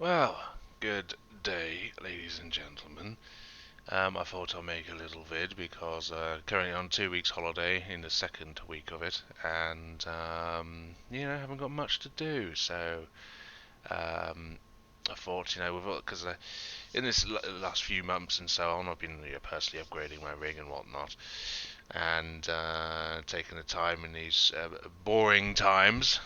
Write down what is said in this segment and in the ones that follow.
Well, good day, ladies and gentlemen. I thought I'll make a little vid because currently on 2 weeks holiday in the second week of it, and haven't got much to do. So I thought, because in this last few months and so on, I've been personally upgrading my rig and whatnot, and taking the time in these boring times.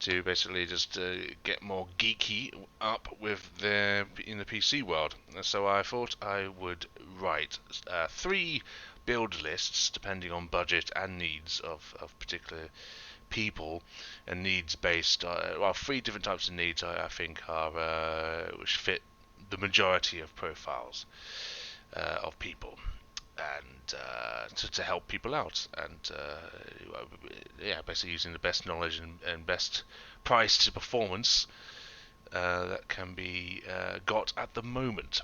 To basically just get more geeky up with in the PC world. So I thought I would write three build lists depending on budget and needs of particular people, and needs based three different types of needs I think are which fit the majority of profiles of people, and to help people out, and basically using the best knowledge and best price to performance that can be got at the moment.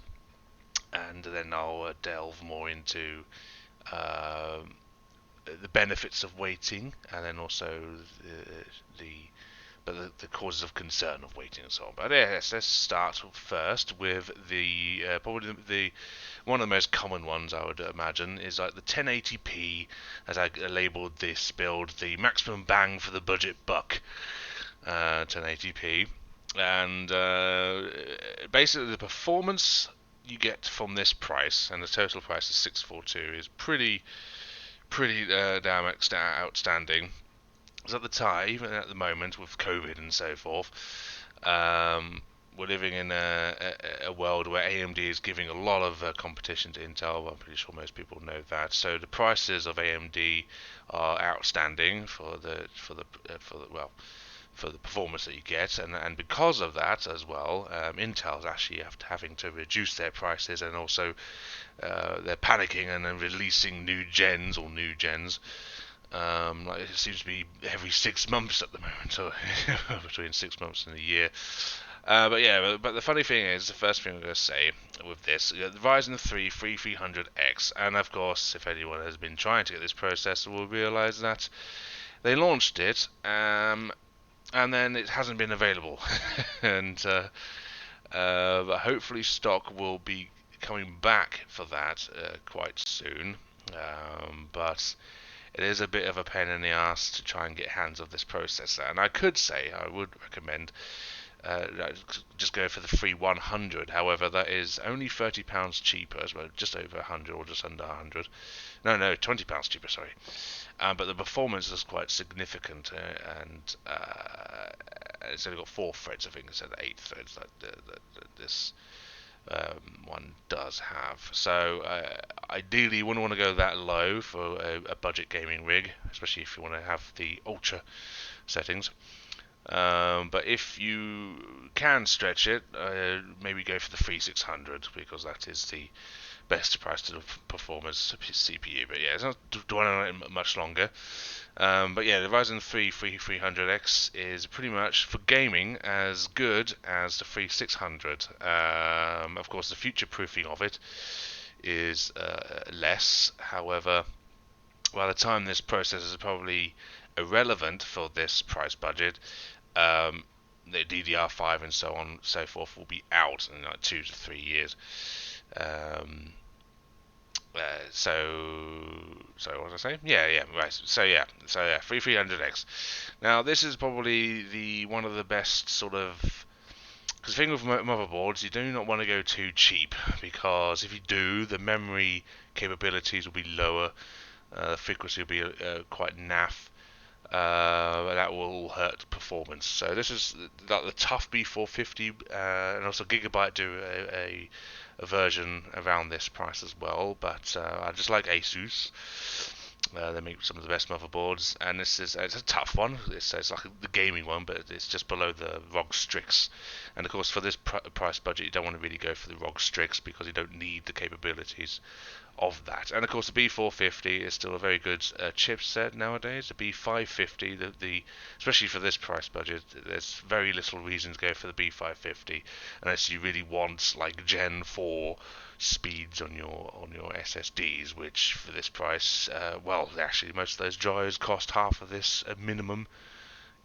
And then I'll delve more into uh, the benefits of waiting, and then also the the causes of concern of waiting and so on. But yes, let's start first with the probably the one of the most common ones I would imagine is like the 1080p, as I labelled this build, the maximum bang for the budget buck 1080p, and basically the performance you get from this price, and the total price is 642, is pretty damn outstanding. Because at the time, even at the moment with COVID and so forth, we're living in a world where AMD is giving a lot of competition to Intel. I'm pretty sure most people know that. So the prices of AMD are outstanding for the performance that you get, and because of that as well, Intel's actually having to reduce their prices, and also they're panicking and then releasing new gens. Like it seems to be every 6 months at the moment, or between 6 months and a year. But the funny thing is, the first thing I'm going to say with this, the Ryzen 3 3300X, and of course, if anyone has been trying to get this processor, will realise that they launched it, and then it hasn't been available, and but hopefully stock will be coming back for that quite soon. But it is a bit of a pain in the ass to try and get hands of this processor, and I would recommend just go for the free 100. However, that is only £30 cheaper, as well, just over 100 or just under 100. No, £20 cheaper. Sorry, but the performance is quite significant, and it's only got 4 threads, I think, instead of 8 threads like this one does have. So ideally, you wouldn't want to go that low for a budget gaming rig, especially if you want to have the ultra settings. But if you can stretch it, maybe go for the 3600, because that is the best price to the performance CPU. But yeah, it's not dwelling on it much longer. But yeah, the Ryzen 3 3300X is pretty much for gaming as good as the 3600. Of course, the future proofing of it is less. However, by the time this processor is probably irrelevant for this price budget, the DDR5 and so on and so forth will be out in like 2 to 3 years. Um, so what was I say? Yeah, right. So 3300X. Now this is probably the one of the best sort of, because the thing with motherboards, you do not want to go too cheap, because if you do, the memory capabilities will be lower, the frequency will be quite naff, that will hurt performance. So this is like the tough B450, and also Gigabyte do a version around this price as well. But I just like Asus. They make some of the best motherboards, and it's a tough one. It's like the gaming one, but it's just below the ROG Strix. And of course, for this price budget, you don't want to really go for the ROG Strix, because you don't need the capabilities of that. And of course, the B450 is still a very good chipset nowadays. The B550, especially for this price budget, there's very little reason to go for the B550 unless you really want like Gen 4 speeds on your SSDs, which for this price, well, actually most of those drivers cost half of this at minimum.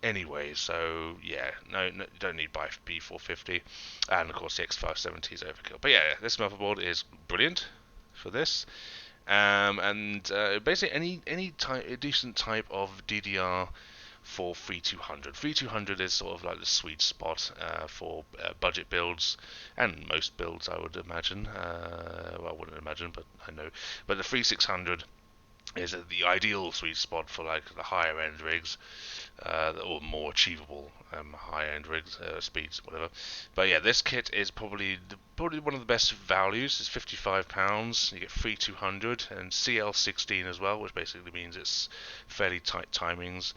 anyway. So yeah, no, you don't need buy B450, and of course the X570 is overkill. But yeah, this motherboard is brilliant for this. And basically a decent type of DDR for 3200. 3200 is sort of like the sweet spot for budget builds and most builds, I would imagine. Well, I wouldn't imagine, but I know. But the 3600 is the ideal sweet spot for like the higher end rigs, or more achievable high end rigs, speeds, whatever. But yeah, this kit is probably one of the best values. It's £55. You get free 200 and CL16 as well, which basically means it's fairly tight timings.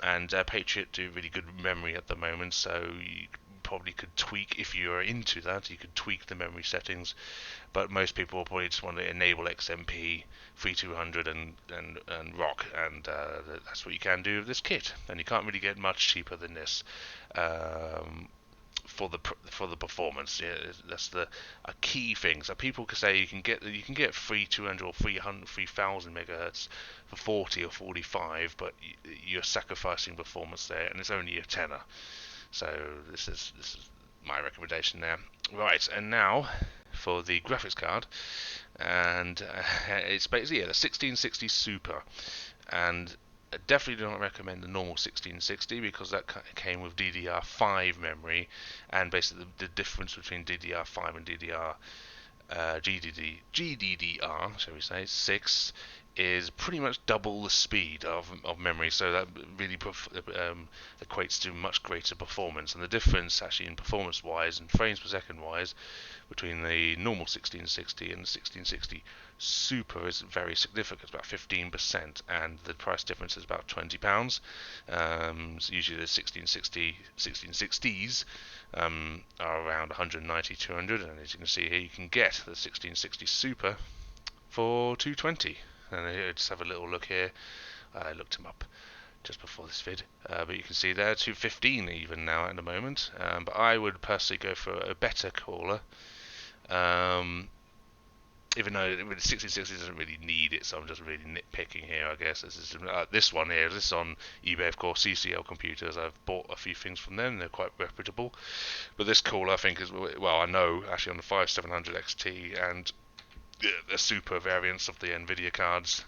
And Patriot do really good memory at the moment, so you probably could tweak, if you're into that, you could tweak the memory settings. But most people will probably just want to enable XMP, 3200 and rock, and that's what you can do with this kit. And you can't really get much cheaper than this. For the performance, yeah, that's a key thing. So people can say you can get free 200 or 300, 3000 megahertz for 40 or 45, but you're sacrificing performance there, and it's only a tenner. So this is my recommendation there. Right, and now for the graphics card, and it's basically the 1660 Super, and I definitely do not recommend the normal 1660 because that came with DDR5 memory, and basically the difference between DDR5 and GDDR, shall we say, 6 is pretty much double the speed of memory, so that really equates to much greater performance. And the difference, actually, in performance-wise and frames per second-wise, between the normal 1660 and the 1660 Super is very significant, about 15%, and the price difference is about £20. So usually the 1660s are around 190, 200, and as you can see here, you can get the 1660 Super for 220. And here, just have a little look here. I looked him up just before this vid, but you can see there 215 even now at the moment. But I would personally go for a better cooler. Even though the 1660 doesn't really need it, so I'm just really nitpicking here, I guess. This one here, this is on eBay, of course, CCL Computers. I've bought a few things from them, they're quite reputable. But this cooler, I think, is, well, I know, actually, on the 5700 XT and the Super variants of the Nvidia cards,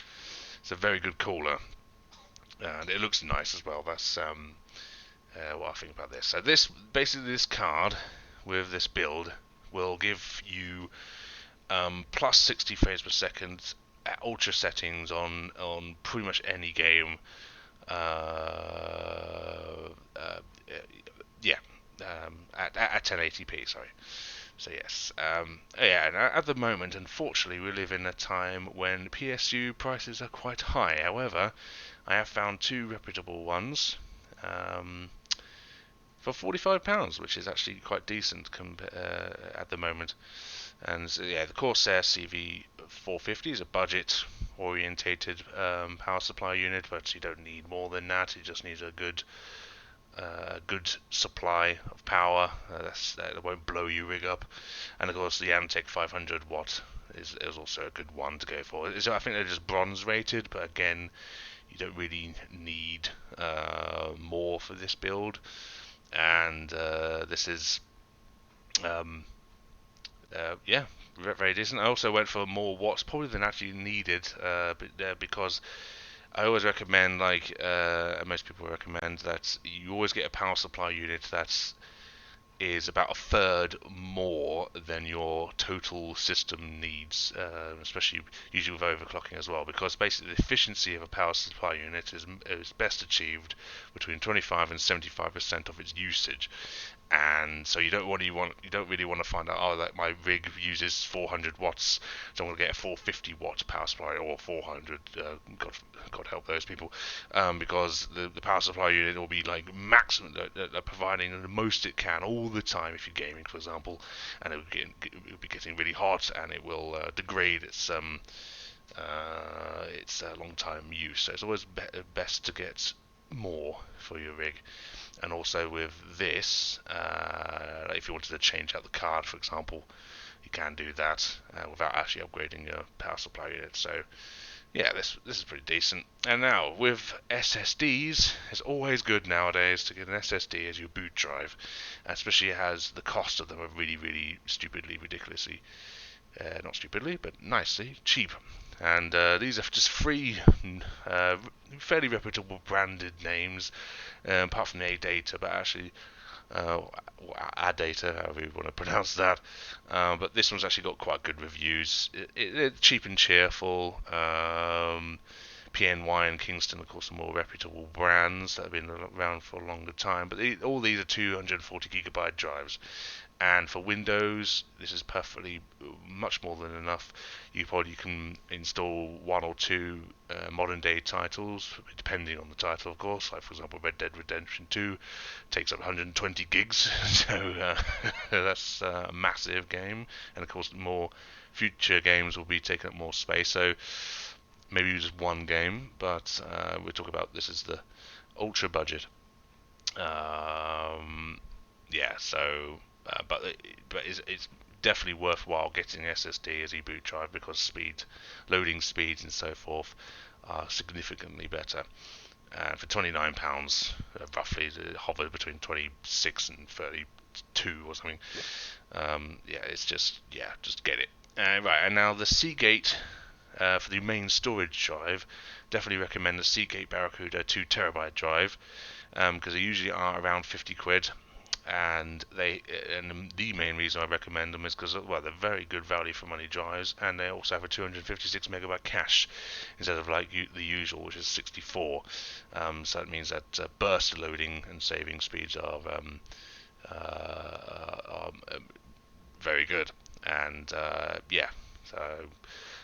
it's a very good cooler. And it looks nice as well. That's what I think about this. So this card, with this build, will give you plus 60 frames per second at ultra settings on pretty much any game. Yeah, at 1080p. Sorry. So yes, yeah. And at the moment, unfortunately, we live in a time when PSU prices are quite high. However, I have found two reputable ones. For £45, which is actually quite decent at the moment. And so, yeah, the Corsair CV450 is a budget-orientated power supply unit, but you don't need more than that. You just need a good supply of power that won't blow your rig up. And of course, the Antec 500 watt is also a good one to go for. I think they're just bronze rated, but again, you don't really need more for this build. And this is yeah, very decent. I also went for more watts probably than actually needed, because I always recommend, like most people recommend, that you always get a power supply unit that's is about a third more than your total system needs, especially usually with overclocking as well, because basically the efficiency of a power supply unit is best achieved between 25 and 75% of its usage. And so you don't really want to find out, oh, that my rig uses 400 watts, so I'm going to get a 450 watt power supply, or 400. God help those people, because the power supply unit will be like maximum, providing the most it can all the time if you're gaming, for example, and it will be getting really hot, and it will degrade its long time use. So it's always best to get more for your rig. And also with this, if you wanted to change out the card, for example, you can do that without actually upgrading your power supply unit. So yeah, this is pretty decent. And now with SSDs, it's always good nowadays to get an SSD as your boot drive, especially as the cost of them are really, really stupidly, ridiculously, not stupidly, but nicely cheap. And these are just free, uh, fairly reputable branded names, apart from the data, but actually uh, data, however you want to pronounce that. But this one's actually got quite good reviews. It's cheap and cheerful. PNY and Kingston, of course, are more reputable brands that have been around for a longer time. But all these are 240 gigabyte drives, and for Windows, this is perfectly much more than enough. You probably can install one or two modern day titles, depending on the title, of course. Like, for example, Red Dead Redemption 2 takes up 120 gigs, so that's a massive game. And of course, more future games will be taking up more space. So maybe just one game, but we're talking about this is the ultra budget. Um, yeah, so but it's definitely worthwhile getting SSD as a boot drive because loading speeds, and so forth are significantly better. And for £29, roughly, it hovers between 26 and 32 or something. Yeah, it's just get it. Right, and now the Seagate for the main storage drive, definitely recommend the Seagate Barracuda 2 terabyte drive because they usually are around 50 quid. And the main reason I recommend them is because, well, they're very good value for money drives, and they also have a 256 megabyte cache instead of like the usual, which is 64. So it means that burst loading and saving speeds are very good. And yeah, so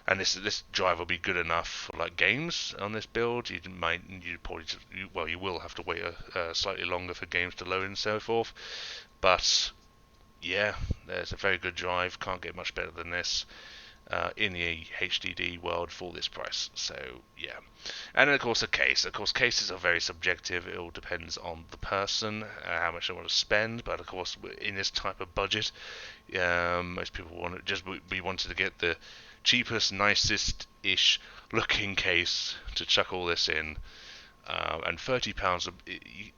and this drive will be good enough for like games on this build. You probably you will have to wait slightly longer for games to load and so forth, but yeah, there's a very good drive. Can't get much better than this in the HDD world for this price. So yeah, and of course a case. Of course, cases are very subjective. It all depends on the person, how much they want to spend. But of course, in this type of budget, most people we wanted to get the cheapest, nicest ish looking case to chuck all this in. And £30,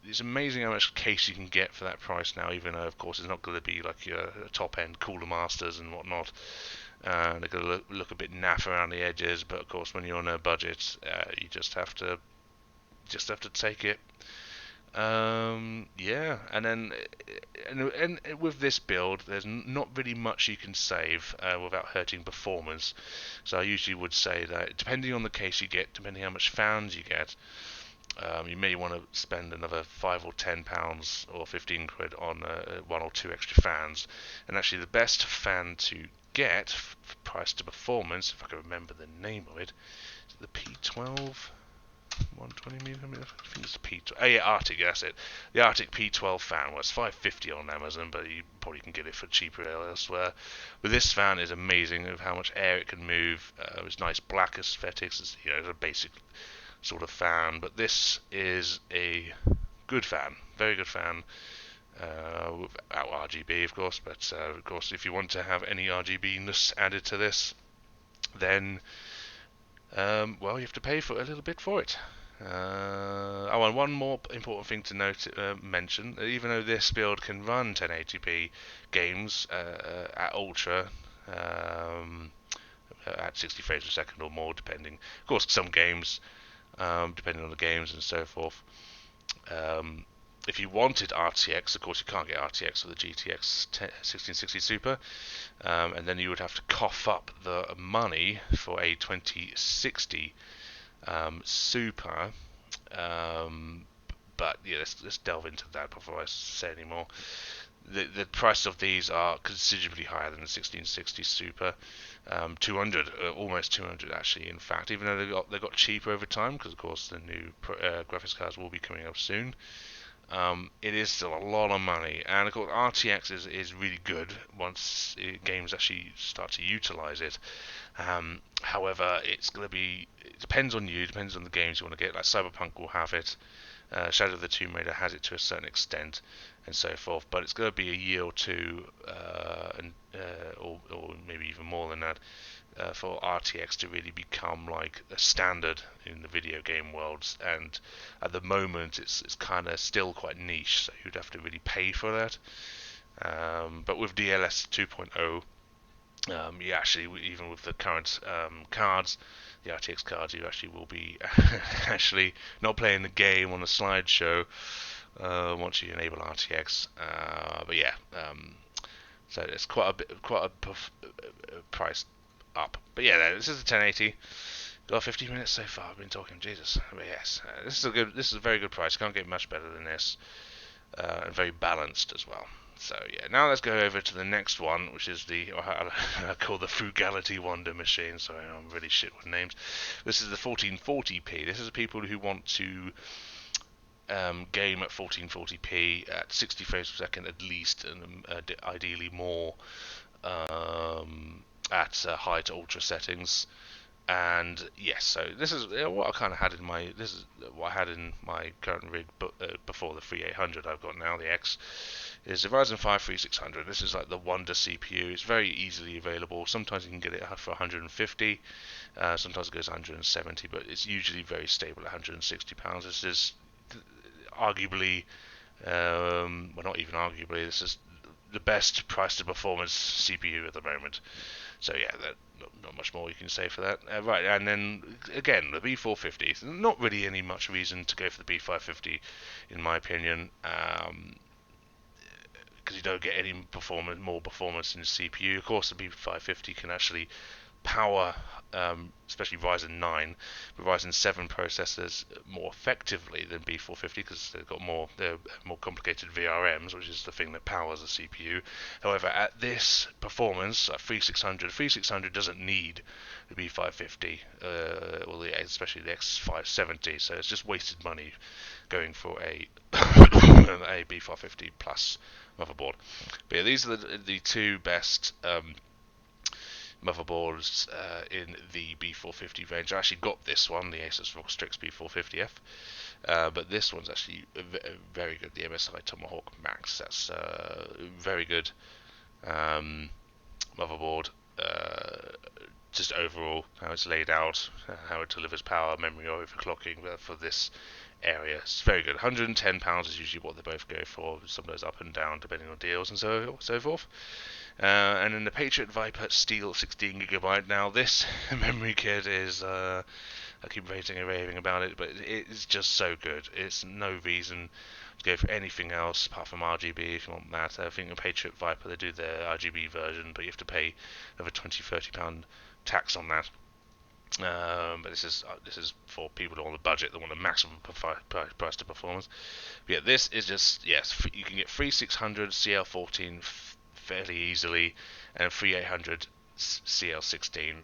it's amazing how much case you can get for that price now. Even though, of course, it's not going to be like your top end Cooler Masters and whatnot. They're going to look a bit naff around the edges, but of course, when you're on a budget, you just have to take it. Yeah, and then and with this build, there's not really much you can save without hurting performance. So I usually would say that depending on the case you get, depending how much fans you get, you may want to spend another £5 or £10 or 15 quid on one or two extra fans. And actually, the best fan to get price to performance, if I can remember the name of it, is it the P12? 120 millimeter. I think it's the P12. Oh yeah, Arctic. That's it. The Arctic P12 fan was £5.50 on Amazon, but you probably can get it for cheaper elsewhere. But this fan is amazing of how much air it can move. It's nice black aesthetics. It's a basic sort of fan, but this is a good fan, very good fan. Without RGB, of course, but of course, if you want to have any RGB-ness added to this, then well, you have to pay for a little bit for it. And one more important thing to mention: even though this build can run 1080p games at ultra, at 60 frames per second or more, depending. Of course, some games, depending on the games and so forth. If you wanted RTX, of course you can't get RTX with the GTX 1660 Super, and then you would have to cough up the money for a 2060 Super. But yeah, let's delve into that before I say any more. The price of these are considerably higher than the 1660 Super, 200, almost 200 actually. In fact, even though they got cheaper over time, because of course the new graphics cards will be coming up soon. It is still a lot of money, and of course RTX is really good once games actually start to utilize it. However, it depends on you, depends on the games you want to get. Like Cyberpunk will have it, Shadow of the Tomb Raider has it to a certain extent, and so forth. But it's going to be a year or two, or maybe even more than that, for RTX to really become like a standard in the video game worlds. And at the moment, it's kind of still quite niche, so you'd have to really pay for that. But with DLS 2.0, you actually, even with the current cards, the RTX cards, you actually will be actually not playing the game on the slideshow once you enable RTX. But yeah, so it's quite a price up. But yeah, this is a 1080. Got 15 minutes so far. I've been talking, Jesus. But yes, this is a very good price. Can't get much better than this, and very balanced as well. So yeah, now let's go over to the next one, which is I call the Frugality Wonder Machine. Sorry, I'm really shit with names. This is the 1440p. This is the people who want to game at 1440p at 60 frames per second at least, and ideally more at high to ultra settings. And yes, so this is what I kind of had in my current rig, before the 3800 I've got now, the X, is the Ryzen 5 3600. This is like the wonder CPU. It's very easily available. Sometimes you can get it for 150, sometimes it goes 170, but it's usually very stable at £160. This is arguably, well, not even arguably, this is the best price to performance CPU at the moment. So yeah, not much more you can say for that. Right, and then again, the B450. Not really any much reason to go for the B550, in my opinion, because you don't get any more performance in the CPU. Of course, the B550 can actually power, especially Ryzen 9, but Ryzen 7 processors more effectively than B450 because they're more complicated VRMs, which is the thing that powers the CPU. However, at this performance, at 3600 doesn't need the B550, especially the X570, so it's just wasted money going for a a B550 plus motherboard. But yeah, these are the two best motherboards in the B450 range. I actually got this one, the Asus ROG Strix B450F, but this one's actually very good. The MSI Tomahawk Max. That's very good motherboard. Just overall, how it's laid out, how it delivers power, memory overclocking for this area. It's very good. £110 is usually what they both go for. Sometimes up and down depending on deals and so forth. And then the Patriot Viper Steel 16GB. Now this memory kit is, I keep ranting and raving about it, but it is just so good. It's no reason to go for anything else apart from RGB if you want that. I think the Patriot Viper, they do their RGB version, but you have to pay over £20-30 tax on that. But this is for people on the budget that want a maximum price to performance. But yeah, this is just, yes, you can get 3600 CL14 fairly easily, and 3800 CL16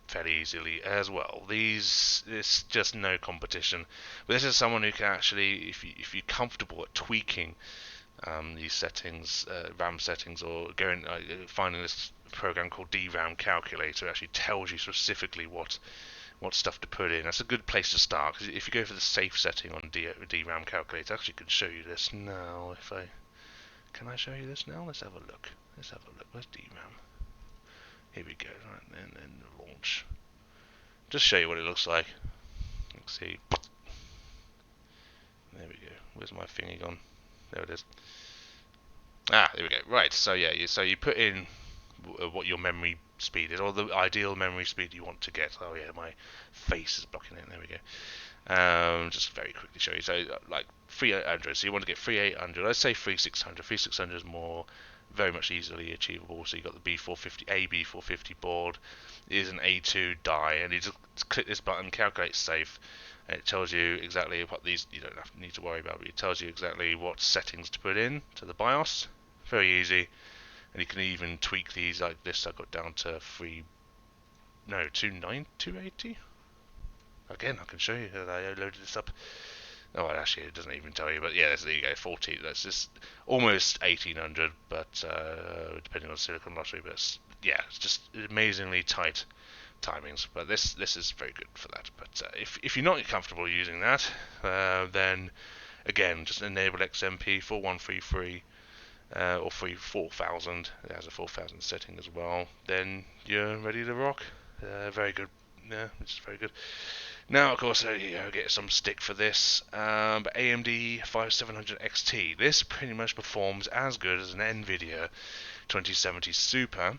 fairly easily as well. It's just no competition. But this is someone who can actually, if you're comfortable at tweaking these settings, RAM settings, or finding this program called DRAM Calculator, it actually tells you specifically what stuff to put in. That's a good place to start, because if you go for the safe setting on DRAM Calculator, I actually can show you this now. Can I show you this now? Let's have a look. Where's DRAM? Here we go. Right, and then launch. Just show you what it looks like. Let's see. There we go. Where's my thingy gone? There it is. There we go. Right. So yeah, you put in what your memory speed is, or the ideal memory speed you want to get. Oh yeah, my face is blocking it. There we go. Just very quickly show you. So like 3800. So you want to get 3800. Let's say 3600. 3600 is very much easily achievable. So you got the B450 board. It is an A2 die, and you just click this button, calculate safe, and it tells you exactly what these. You don't need to worry about. But it tells you exactly what settings to put in to the BIOS. Very easy, and you can even tweak these like this. I got down to 280. Again, I can show you that I loaded this up. Oh, well, actually, it doesn't even tell you, but yeah, there you go, 14. That's just almost 1800, but depending on Silicon Lottery, but yeah, it's just amazingly tight timings. But this is very good for that. But if you're not comfortable using that, then again, just enable XMP 4133 or 4000. It has a 4000 setting as well. Then you're ready to rock. Very good. Yeah, it's very good. Now, of course, get some stick for this, but AMD 5700 XT. This pretty much performs as good as an NVIDIA 2070 Super.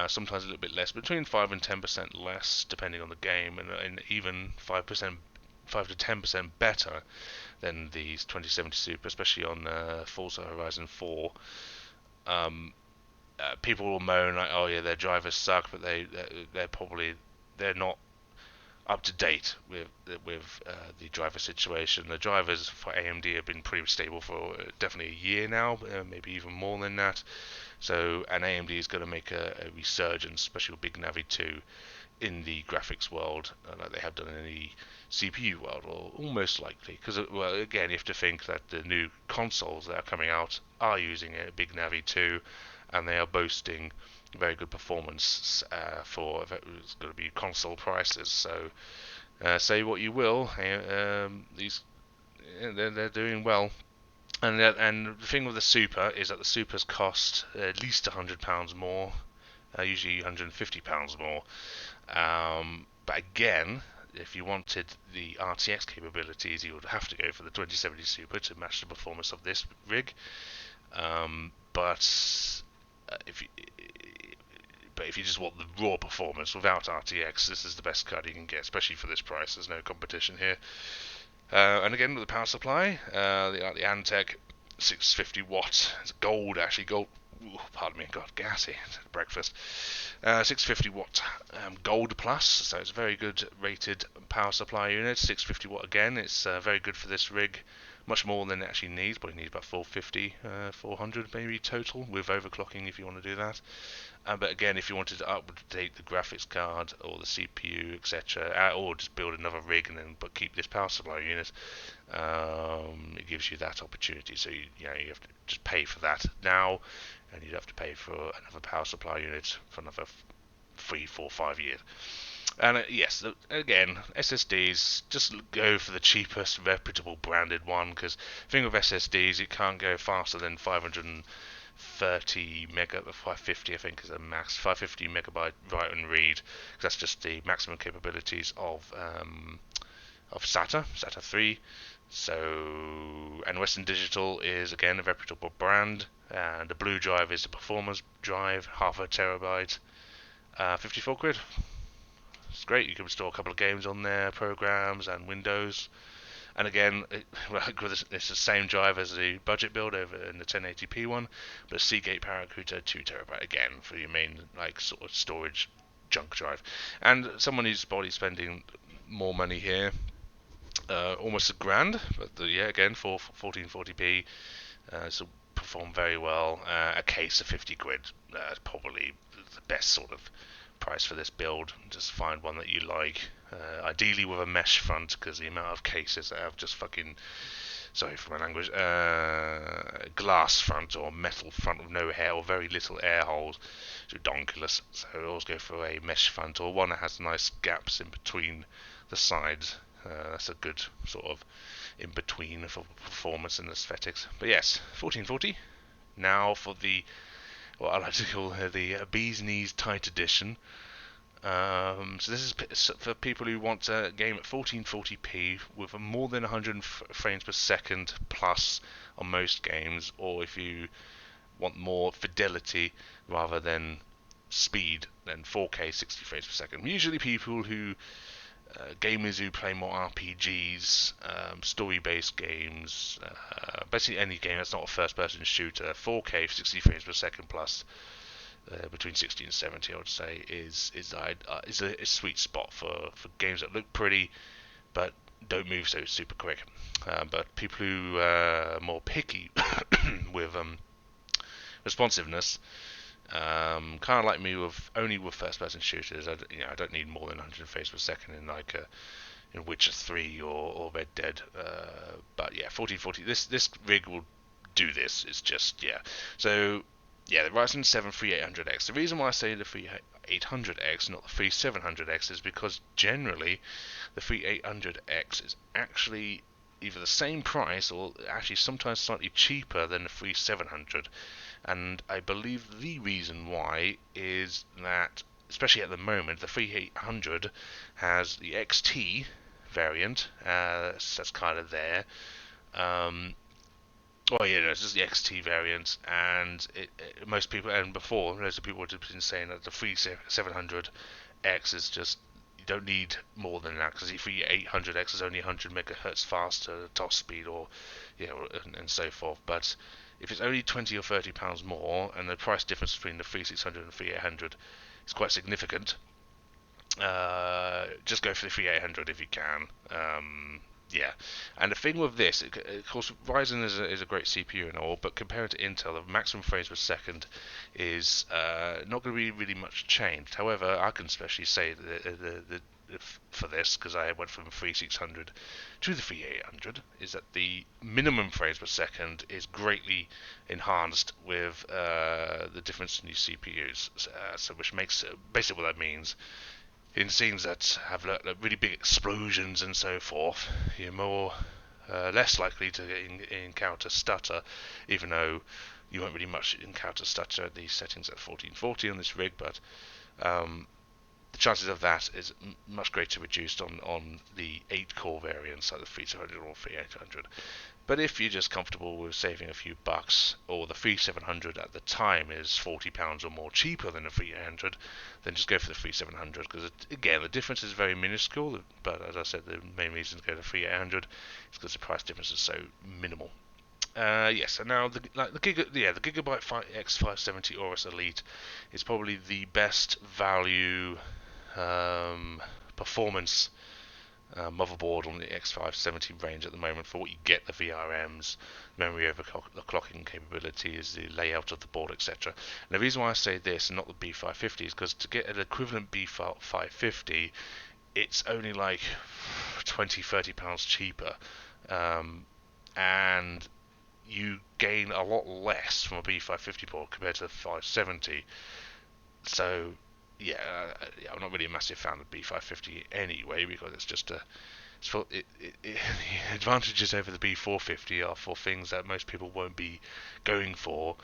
Sometimes a little bit less, between 5 and 10% less, depending on the game, and even 5 to 10% better than the 2070 Super, especially on Forza Horizon 4. People will moan like, "Oh yeah, their drivers suck," but they're not up to date with the driver situation. The drivers for AMD have been pretty stable for definitely a year now, maybe even more than that. So, and AMD is going to make a resurgence, especially with Big Navi 2, in the graphics world, like they have done in the CPU world, or almost likely. Because, well, again, you have to think that the new consoles that are coming out are using a Big Navi 2, and they are boasting very good performance for it's going to be console prices. So, say what you will, these they're doing well. And the thing with the Super is that the Supers cost at least £100 more, usually £150 more. But again, if you wanted the RTX capabilities, you would have to go for the 2070 Super to match the performance of this rig. But if you just want the raw performance without RTX, this is the best card you can get, especially for this price. There's no competition here. And again, with the power supply, the Antec 650 watt. It's gold, actually. Gold. Ooh, pardon me, God, gassy. Breakfast. 650 watt gold plus, so it's a very good rated power supply unit. 650 watt again. It's very good for this rig. Much more than it actually needs. Probably needs about 450, 400 maybe total with overclocking if you want to do that. But again, if you wanted to update the graphics card or the CPU, etc., or just build another rig and then but keep this power supply unit, it gives you that opportunity. So you have to just pay for that now, and you'd have to pay for another power supply unit for another 3, 4, 5 years. And yes, again, SSDs, just go for the cheapest reputable branded one, because the thing with SSDs, it can't go faster than 530 mega, 550 I think is a max, 550 megabyte write and read, because that's just the maximum capabilities of SATA 3. So, and Western Digital is again a reputable brand, and the blue drive is the performance drive, half a terabyte, 54 quid. It's great. You can install a couple of games on there, programs and Windows. And again, it's the same drive as the budget build over in the 1080p one, but Seagate Paracuda 2TB again for your main sort of storage junk drive. And someone who's probably spending more money here, almost £1,000, but again for 1440p, so perform very well. A case of 50 quid, probably the best sort of price for this build. Just find one that you like, ideally with a mesh front, because the amount of cases that have just fucking, sorry for my language, glass front or metal front with no hair or very little air holes, it's ridiculous. So always go for a mesh front or one that has nice gaps in between the sides. That's a good sort of in between for performance and aesthetics. But yes, 1440. Now for what I like to call the bee's knees tight edition. So this is for people who want a game at 1440p with more than 100 frames per second plus on most games, or if you want more fidelity rather than speed, then 4K 60 frames per second. Usually people who gamers who play more RPGs, story-based games, basically any game that's not a first-person shooter, 4K 60 frames per second plus, between 60 and 70, I would say, is a sweet spot for games that look pretty but don't move so super quick. But people who are more picky with responsiveness, kind of like me with first-person shooters, I don't need more than 100 frames per second in Witcher 3 or Red Dead. But yeah, 1440. This rig will do this. It's just So Yeah, the Ryzen 7 3800X. The reason why I say the 3800X, not the 3700X, is because generally the 3800X is actually either the same price or actually sometimes slightly cheaper than the 3700. And I believe the reason why is that, especially at the moment, the 3800 has the XT variant, that's kind of there. Oh yeah, no, it's just the XT variant, and most people, and before, loads of people have been saying that the 3700X is just, you don't need more than that, because the 3800X is only 100 megahertz faster top speed, or and so forth. But if it's only 20 or 30 pounds more, and the price difference between the 3600 and the 3800 is quite significant, just go for the 3800 if you can. Yeah, and the thing with this, of course, Ryzen is a great CPU and all, but compared to Intel, the maximum frames per second is not going to be really much changed. However, I can especially say for this, because I went from 3600 to the 3800, is that the minimum frames per second is greatly enhanced with the difference in these CPUs. So which makes basically what that means in scenes that have really big explosions and so forth, you're less likely to encounter stutter, even though you won't really much encounter stutter at these settings at 1440 on this rig, but the chances of that is much greater reduced on the 8-core variants like the 3200 or 3800. But if you're just comfortable with saving a few bucks, or the 3700 at the time is £40 or more cheaper than the 3800, then just go for the 3700, because again the difference is very minuscule. But as I said, the main reason to go to the 3800 is because the price difference is so minimal. Yes, and now the Gigabyte X570 Aorus Elite is probably the best value performance motherboard on the X570 range at the moment for what you get: the VRMs, memory overclocking capabilities, the layout of the board, etc. And the reason why I say this and not the B550 is because to get an equivalent B550, it's only like 20-30 pounds cheaper, and you gain a lot less from a B550 board compared to the 570. So yeah, I'm not really a massive fan of B550 anyway, because it's just a the advantages over the B450 are for things that most people won't be going for,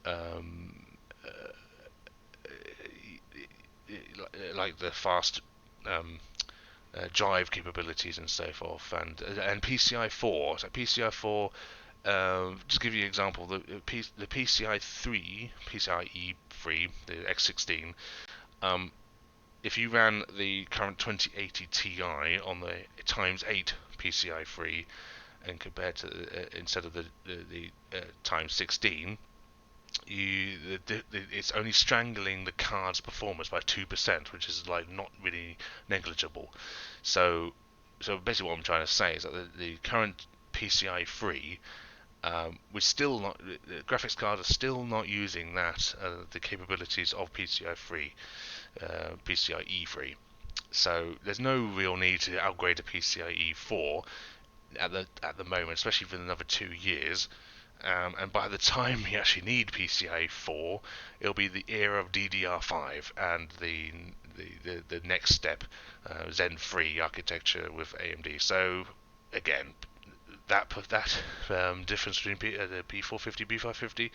um, like the fast drive capabilities and so forth, and PCI 4. So PCI 4, just to give you an example, the PCI 3, PCIe 3, the X16. If you ran the current 2080 Ti on the times 8 PCI 3 and compared to instead of the times 16, it's only strangling the card's performance by 2%, which is like not really negligible. So basically, what I'm trying to say is that the current PCI 3, we're still not, the graphics cards are still not using the capabilities of PCI 3, PCIe 3. So there's no real need to upgrade to PCIe 4 at the moment, especially for another 2 years. And by the time you actually need PCIe 4, it'll be the era of DDR5 and the next step, Zen 3 architecture with AMD. So again, that difference between the P450 B550,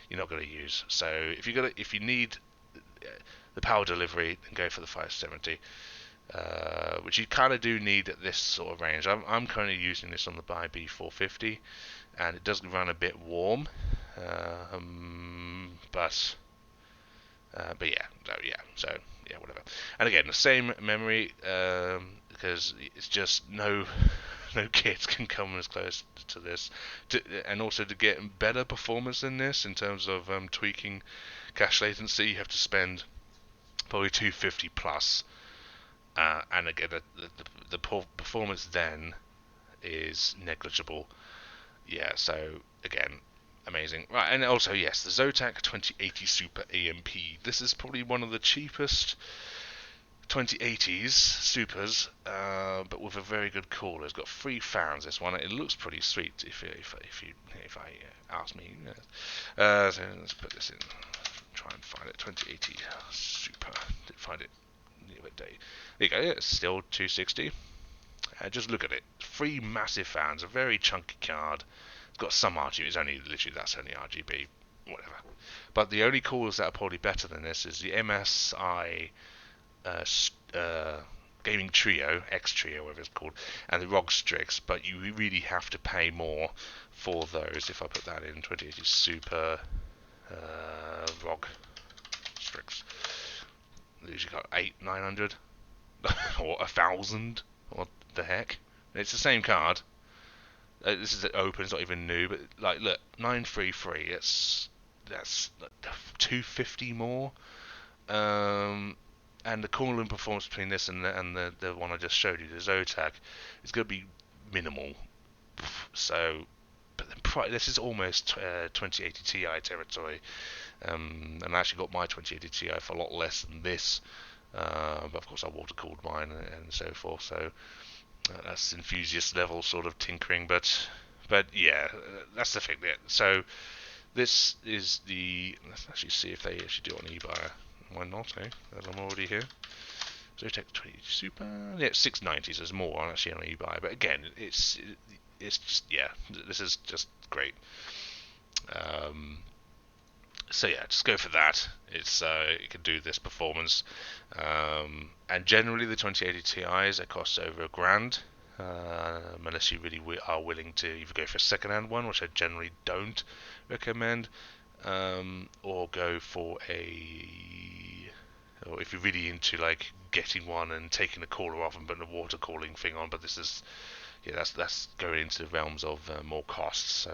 you're not going to use. So if you need the power delivery, then go for the 570. Which you kind of do need at this sort of range. I'm currently using this on the B450, and it does run a bit warm, but yeah, so yeah, whatever. And again, the same memory, because it's just no kit can come as close to this, and also to get better performance than this in terms of tweaking cache latency, you have to spend probably 250 plus. And again, the performance then is negligible. Yeah, so again, amazing. Right, and also, yes, the Zotac 2080 Super AMP. This is probably one of the cheapest 2080s Supers, but with a very good cooler. It's got 3 fans. This one. It looks pretty sweet. If I ask me. So let's put this in. Try and find it. 2080 Super. Didn't find it the other day. There you go. It's still 260. Just look at it. 3 massive fans. A very chunky card. It's got some RGB. It's only literally that's only RGB. Whatever. But the only coolers that are probably better than this is the MSI uh, Gaming Trio, X Trio, whatever it's called, and the ROG Strix, but you really have to pay more for those. If I put that in 2080 Super ROG Strix, they usually got 900 or 1,000. What the heck? It's the same card. This is open, it's not even new, but like, look, 933. That's 250 more. And the cooling performance between this and the one I just showed you, the Zotac, is going to be minimal. So, but then this is almost 2080 Ti territory. And I actually got my 2080 Ti for a lot less than this. But of course I water cooled mine and so forth. So that's enthusiast level sort of tinkering. But yeah, that's the thing there. So this is the. Let's actually see if they actually do it on eBay. Why not, eh? As I'm already here. Zotac 20 Super. Yeah, 690, so there's more on actually on eBay. But again, it's just, yeah, this is just great. So yeah, just go for that. It can do this performance. And generally the 2080 Ti's, they cost over $1,000. Unless you really are willing to either go for a second-hand one, which I generally don't recommend, or go for or if you're really into like getting one and taking the cooler off and putting a water cooling thing on. But this is, yeah, that's going into the realms of more costs. So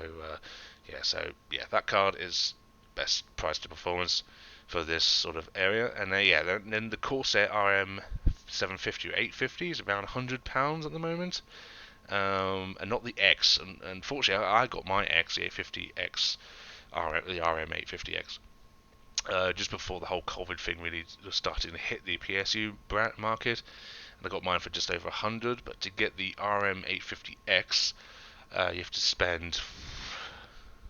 that card is best price to performance for this sort of area. And then the Corsair RM 750 or 850 is around £100 at the moment. And not the X. And unfortunately, I got my X, the 850X, the RM 850X, just before the whole COVID thing really was starting to hit the PSU market, and I got mine for just over 100. But to get the RM 850X, you have to spend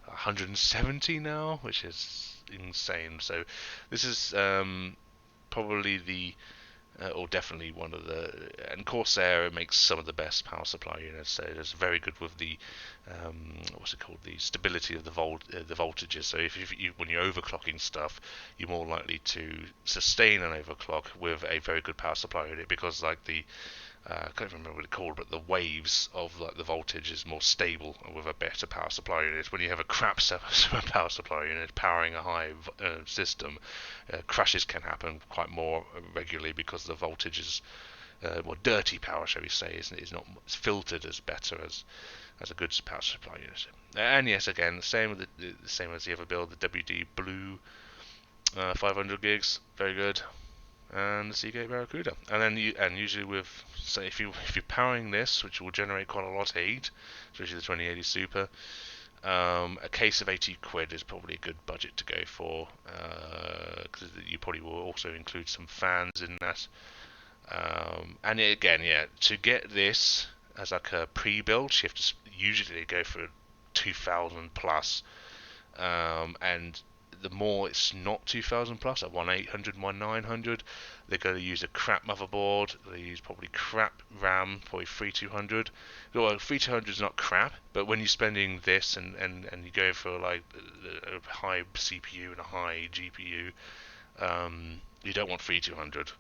170 now, which is insane. So this is probably or definitely one of and Corsair makes some of the best power supply units. So it's very good with the what's it called, the stability of the voltages. So if when you're overclocking stuff, you're more likely to sustain an overclock with a very good power supply unit, because like I can't remember what it's called, but the waves of like the voltage is more stable with a better power supply unit. When you have a crap power supply unit powering a high system, crashes can happen quite more regularly because the voltage is dirty power, shall we say, is not filtered as better as a good power supply unit. And yes, again, the same as the other build, the WD Blue 500 gigs, very good. And the Seagate Barracuda, and then usually with, say, if you're powering this, which will generate quite a lot of heat, especially the 2080 Super, a case of £80 is probably a good budget to go for, because you probably will also include some fans in that. And again, yeah, to get this as like a pre-built, you have to usually go for 2,000 plus, and the more it's not 2,000 plus, at 1,800, 1,900, they're going to use a crap motherboard. They use probably crap RAM, probably 3,200. Well, 3,200 is not crap, but when you're spending this and you go for like a high CPU and a high GPU, you don't want 3,200.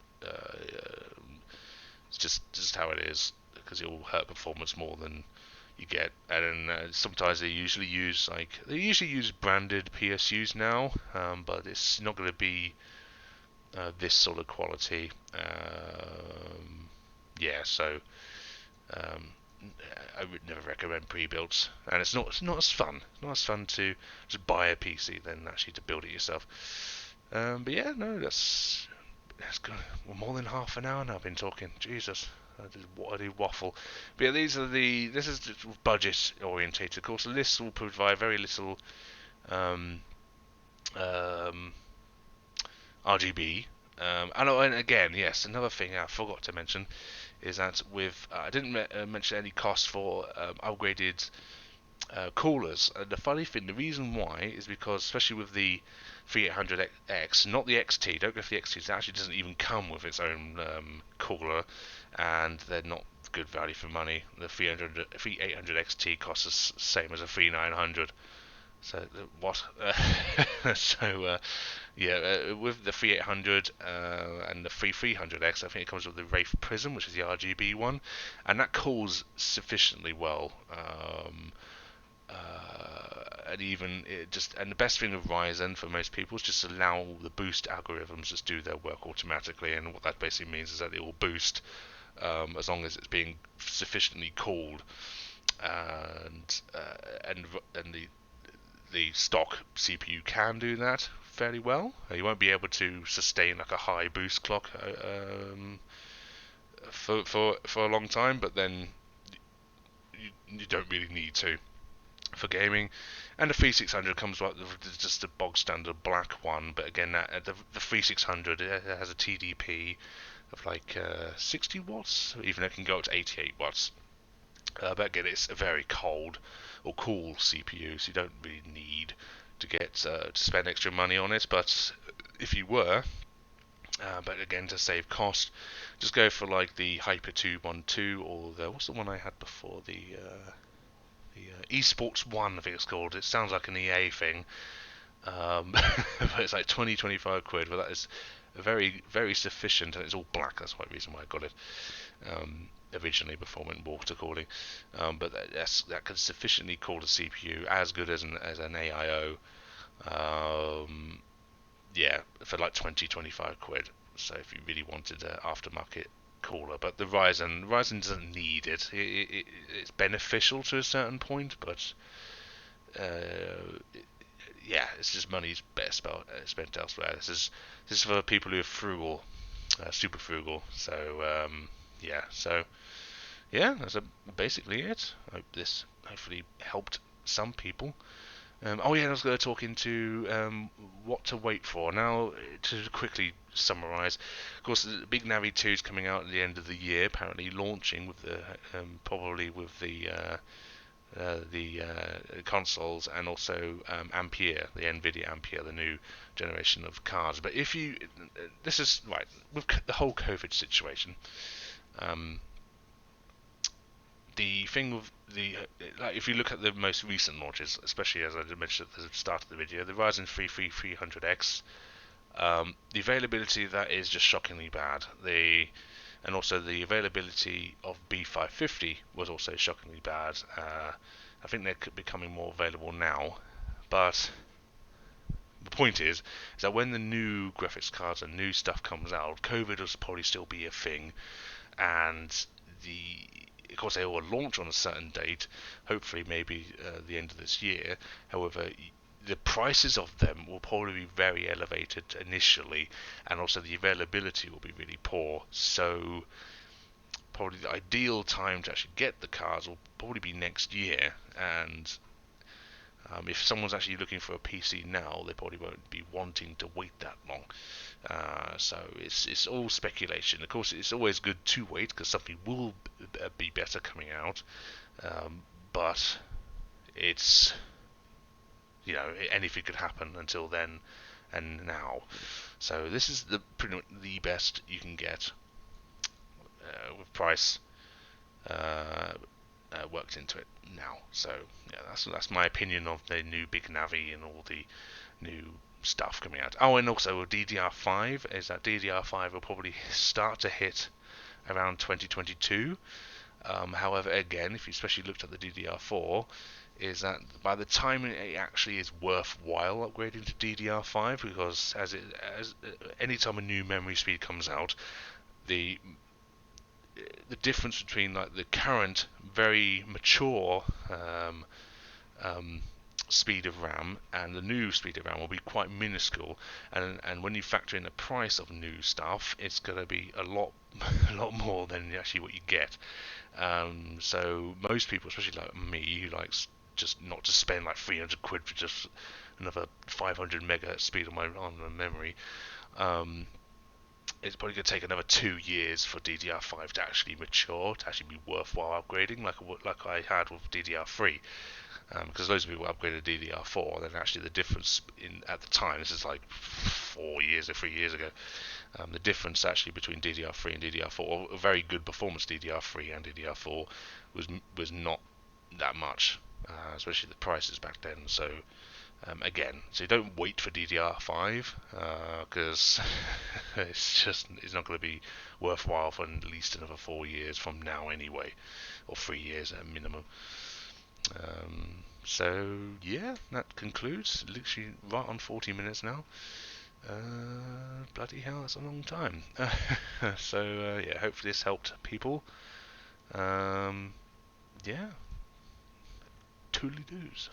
It's just how it is, because it will hurt performance more than you get. And sometimes they usually use branded PSUs now, but it's not going to be this sort of quality. So I would never recommend pre-builds, and it's not as fun. It's not as fun to just buy a PC than actually to build it yourself. But yeah, no, that's good. Well, more than half an hour now I've been talking. Jesus. I did waffle. But yeah, this is budget orientated. Of course, the list will provide very little um, RGB, And again, yes, another thing I forgot to mention is that with I didn't mention any cost for upgraded coolers. The funny thing, the reason why is because, especially with the 3800X, not the XT, don't go for the XT, it actually doesn't even come with its own cooler, and they're not good value for money. The 3800 XT costs the same as a 3900. So what? Yeah, with the 3800 and the 3300X, I think it comes with the Wraith Prism, which is the RGB one, and that cools sufficiently well. And even it just and the best thing with Ryzen for most people is just allow the boost algorithms just do their work automatically, and what that basically means is that it will boost as long as it's being sufficiently cooled, and and the stock CPU can do that fairly well. You won't be able to sustain like a high boost clock for a long time, but then you don't really need to for gaming. And the 3600 comes with just a bog standard black one, but again, the 3600 it has a TDP of like 60 watts, even it can go up to 88 watts. But again, it's a very cold or cool CPU, so you don't really need to get to spend extra money on it. But if you were, but again, to save cost, just go for like the Hyper 212 or what's the one I had before, the Esports One, I think it's called. It sounds like an EA thing, but it's like 20-25 quid. But that is very, very sufficient, and it's all black. That's the reason why I got it originally before I went water cooling. But that can sufficiently cool the CPU, as good as an AIO. Yeah, for like 20-25 quid. So if you really wanted an aftermarket cooler, but the Ryzen doesn't need it. It's beneficial to a certain point, but yeah, it's just money's better spent elsewhere. This is for people who are frugal, super frugal. So yeah, that's basically it. I hope this hopefully helped some people. Oh yeah, I was going to talk into what to wait for. Now, to quickly summarise, of course, the Big Navi 2 is coming out at the end of the year, apparently launching with the probably with the consoles, and also Ampere, the Nvidia Ampere, the new generation of cards. But if you, this is right with the whole COVID situation. Um, the thing with the like, if you look at the most recent launches, especially as I mentioned at the start of the video, the Ryzen 3 3300X, the availability of that is just shockingly bad. And also the availability of B550 was also shockingly bad. I think they're becoming more available now, but the point is that when the new graphics cards and new stuff comes out, COVID will probably still be a thing, and of course they will launch on a certain date, hopefully maybe the end of this year. However, the prices of them will probably be very elevated initially, and also the availability will be really poor. So probably the ideal time to actually get the cards will probably be next year. And if someone's actually looking for a PC now, they probably won't be wanting to wait that long. So it's all speculation. Of course, it's always good to wait because something will be better coming out. But it's, anything could happen until then and now. So this is pretty much the best you can get with price worked into it now. So yeah, that's my opinion of the new Big Navi and all the new stuff coming out. Oh, and also DDR5 is that DDR5 will probably start to hit around 2022. However, again, if you especially looked at the DDR4, is that by the time it actually is worthwhile upgrading to DDR5, because as any time a new memory speed comes out, the difference between like the current very mature speed of RAM and the new speed of RAM will be quite minuscule, and when you factor in the price of new stuff, it's going to be a lot a lot more than actually what you get. So most people, especially like me, who likes just not to spend like 300 quid for just another 500 megahertz speed on my memory, it's probably going to take another 2 years for DDR5 to actually mature, to actually be worthwhile upgrading, like I had with DDR3. Because loads of people upgraded to DDR4, and then actually the difference in at the time, this is like 4 years or 3 years ago, the difference actually between DDR3 and DDR4, a very good performance DDR3 and DDR4, was not that much, especially the prices back then. So again, so don't wait for DDR5 because it's not going to be worthwhile for at least another 4 years from now anyway, or 3 years at a minimum. So yeah, that concludes. Literally right on 40 minutes now. Bloody hell, that's a long time. So yeah, hopefully this helped people. Yeah, toodly doos.